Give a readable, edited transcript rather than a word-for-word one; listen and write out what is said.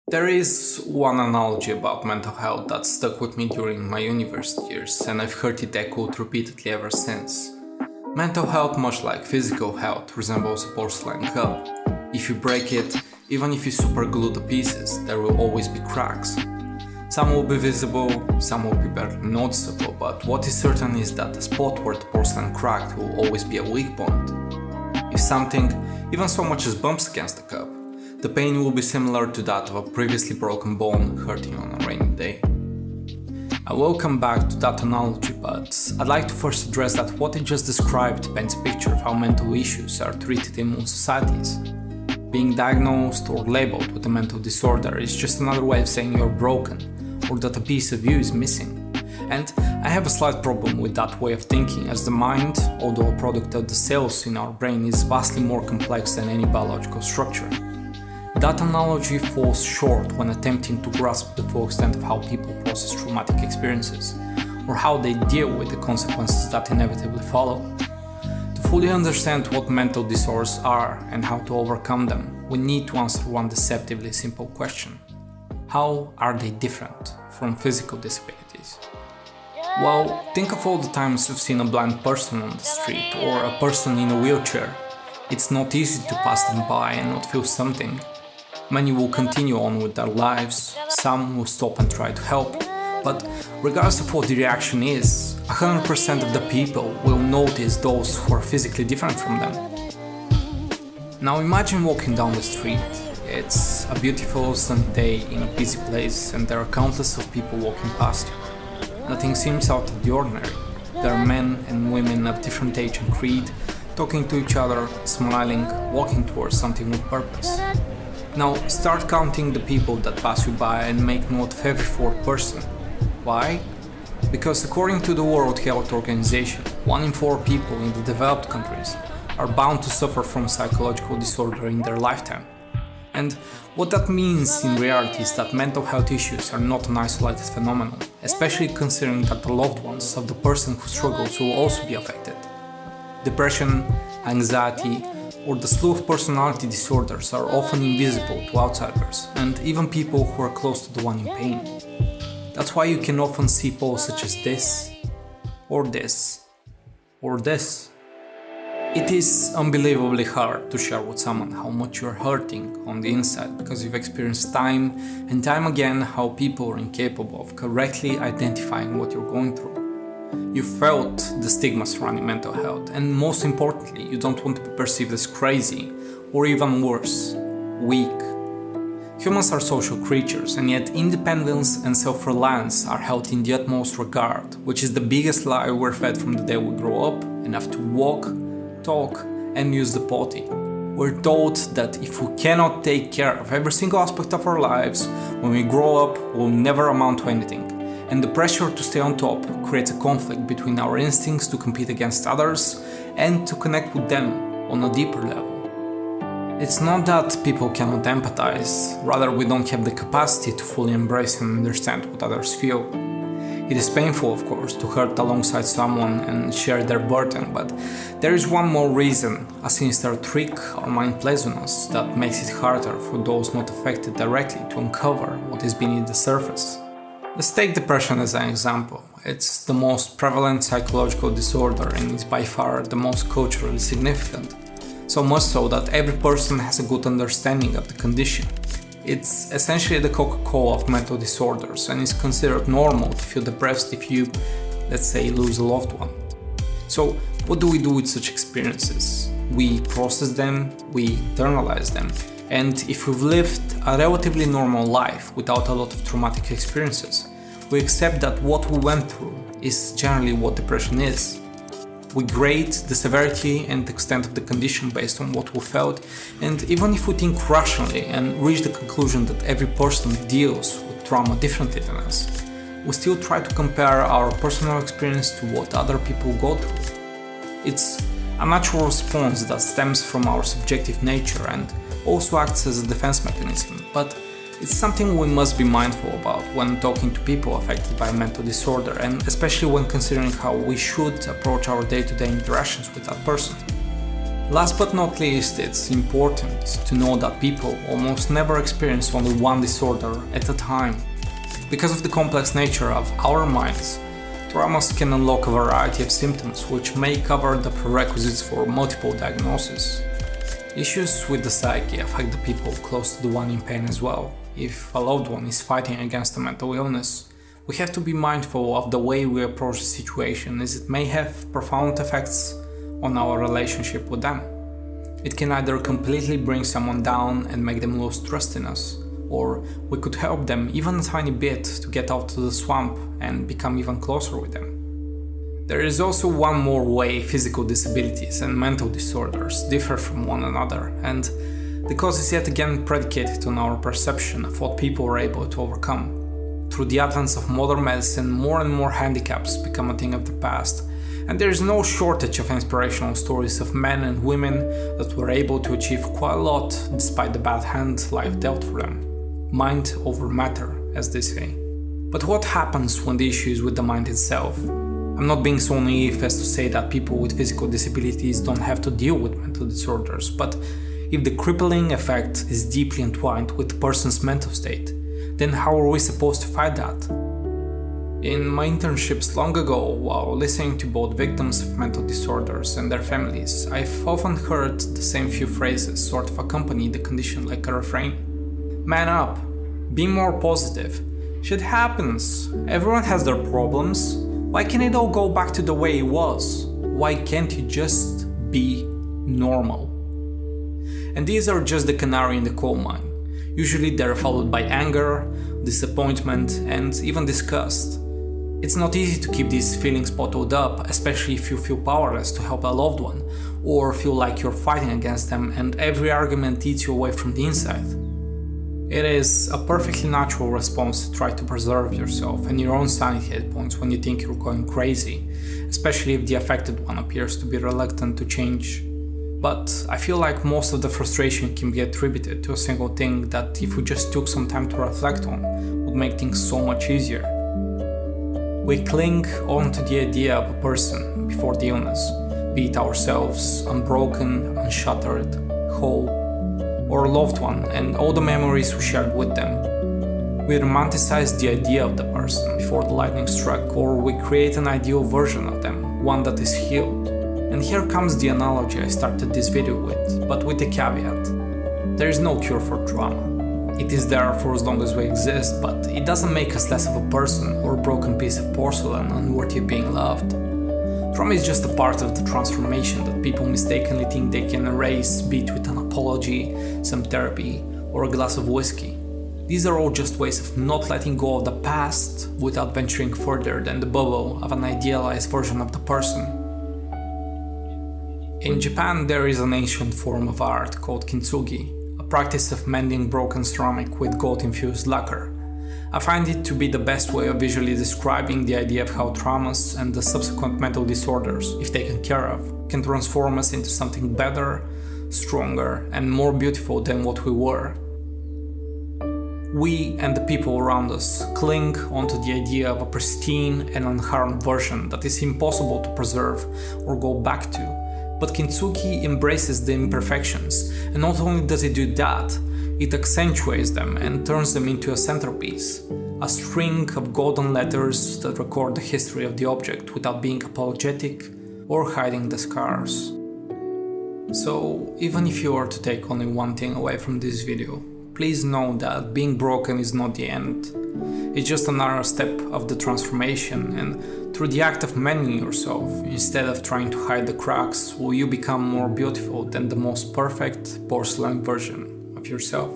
There is one analogy about mental health that stuck with me during my university years, and I've heard it echoed repeatedly ever since. Mental health, much like physical health, resembles a porcelain cup. If you break it, even if you superglue the pieces, there will always be cracks. Some will be visible, some will be barely noticeable, but what is certain is that the spot where the porcelain cracked will always be a weak point. If something, even so much as bumps against the cup, the pain will be similar to that of a previously broken bone hurting on a rainy day. I will come back to that analogy, but I'd like to first address that what I just described paints a picture of how mental issues are treated in most societies. Being diagnosed or labeled with a mental disorder is just another way of saying you're broken, or that a piece of you is missing. And I have a slight problem with that way of thinking, as the mind, although a product of the cells in our brain, is vastly more complex than any biological structure. That analogy falls short when attempting to grasp the full extent of how people process traumatic experiences, or how they deal with the consequences that inevitably follow. To fully understand what mental disorders are and how to overcome them, we need to answer one deceptively simple question. How are they different from physical disabilities? Well, think of all the times you've seen a blind person on the street or a person in a wheelchair. It's not easy to pass them by and not feel something. Many will continue on with their lives, some will stop and try to help, but regardless of what the reaction is, 100% of the people will notice those who are physically different from them. Now imagine walking down the street. It's a beautiful sunny day in a busy place and there are countless of people walking past you. Nothing seems out of the ordinary. There are men and women of different age and creed, talking to each other, smiling, walking towards something with purpose. Now start counting the people that pass you by and make note of every fourth person. Why? Because according to the World Health Organization, 1 in 4 people in the developed countries are bound to suffer from psychological disorder in their lifetime. And what that means in reality is that mental health issues are not an isolated phenomenon, especially considering that the loved ones of the person who struggles will also be affected. Depression, anxiety, or the slew of personality disorders are often invisible to outsiders, and even people who are close to the one in pain. That's why you can often see posts such as this, or this, or this. It is unbelievably hard to share with someone how much you're hurting on the inside because you've experienced time and time again how people are incapable of correctly identifying what you're going through. You felt the stigma surrounding mental health, and most importantly, you don't want to be perceived as crazy, or even worse, weak. Humans are social creatures, and yet independence and self-reliance are held in the utmost regard, which is the biggest lie we're fed from the day we grow up and have to walk, talk, and use the potty. We're told that if we cannot take care of every single aspect of our lives, when we grow up, we'll never amount to anything. And the pressure to stay on top creates a conflict between our instincts to compete against others and to connect with them on a deeper level. It's not that people cannot empathize, rather we don't have the capacity to fully embrace and understand what others feel. It is painful, of course, to hurt alongside someone and share their burden, but there is one more reason, a sinister trick our mind plays on us that makes it harder for those not affected directly to uncover what is beneath the surface. Let's take depression as an example. It's the most prevalent psychological disorder and is by far the most culturally significant. So much so that every person has a good understanding of the condition. It's essentially the Coca-Cola of mental disorders and is considered normal to feel depressed if you, let's say, lose a loved one. So what do we do with such experiences? We process them, we internalize them. And if we've lived a relatively normal life without a lot of traumatic experiences, we accept that what we went through is generally what depression is. We grade the severity and extent of the condition based on what we felt, and even if we think rationally and reach the conclusion that every person deals with trauma differently than us, we still try to compare our personal experience to what other people go through. It's a natural response that stems from our subjective nature and also acts as a defense mechanism, but it's something we must be mindful about when talking to people affected by a mental disorder, and especially when considering how we should approach our day-to-day interactions with that person. Last but not least, it's important to know that people almost never experience only one disorder at a time. Because of the complex nature of our minds, traumas can unlock a variety of symptoms which may cover the prerequisites for multiple diagnoses. Issues with the psyche affect the people close to the one in pain as well. If a loved one is fighting against a mental illness, we have to be mindful of the way we approach the situation, as it may have profound effects on our relationship with them. It can either completely bring someone down and make them lose trust in us, or we could help them even a tiny bit to get out of the swamp and become even closer with them. There is also one more way physical disabilities and mental disorders differ from one another, and the cause is yet again predicated on our perception of what people are able to overcome. Through the advance of modern medicine, more and more handicaps become a thing of the past, and there is no shortage of inspirational stories of men and women that were able to achieve quite a lot despite the bad hand life dealt for them. Mind over matter, as they say. But what happens when the issue is with the mind itself? I'm not being so naive as to say that people with physical disabilities don't have to deal with mental disorders, but if the crippling effect is deeply entwined with the person's mental state, then how are we supposed to fight that? In my internships long ago, while listening to both victims of mental disorders and their families, I've often heard the same few phrases sort of accompany the condition like a refrain. Man up, be more positive, shit happens, everyone has their problems, why can't it all go back to the way it was? Why can't you just be normal? And these are just the canary in the coal mine. Usually they're followed by anger, disappointment, and even disgust. It's not easy to keep these feelings bottled up, especially if you feel powerless to help a loved one, or feel like you're fighting against them and every argument eats you away from the inside. It is a perfectly natural response to try to preserve yourself and your own sanity at points when you think you're going crazy, especially if the affected one appears to be reluctant to change. But I feel like most of the frustration can be attributed to a single thing that, if we just took some time to reflect on, would make things so much easier. We cling on to the idea of a person before the illness, be it ourselves, unbroken, unshattered, whole, or a loved one and all the memories we shared with them. We romanticize the idea of the person before the lightning struck, or we create an ideal version of them, one that is healed. And here comes the analogy I started this video with, but with a caveat. There is no cure for trauma. It is there for as long as we exist, but it doesn't make us less of a person or a broken piece of porcelain unworthy of being loved. Trauma is just a part of the transformation that people mistakenly think they can erase, be it with an apology, some therapy, or a glass of whiskey. These are all just ways of not letting go of the past without venturing further than the bubble of an idealized version of the person. In Japan, there is an ancient form of art called kintsugi, a practice of mending broken ceramic with gold-infused lacquer. I find it to be the best way of visually describing the idea of how traumas and the subsequent mental disorders, if taken care of, can transform us into something better, stronger, and more beautiful than what we were. We and the people around us cling onto the idea of a pristine and unharmed version that is impossible to preserve or go back to. But kintsugi embraces the imperfections, and not only does it do that, it accentuates them and turns them into a centerpiece, a string of golden letters that record the history of the object without being apologetic or hiding the scars. So, even if you are to take only one thing away from this video, please know that being broken is not the end. It's just another step of the transformation, and through the act of mending yourself, instead of trying to hide the cracks, will you become more beautiful than the most perfect porcelain version of yourself.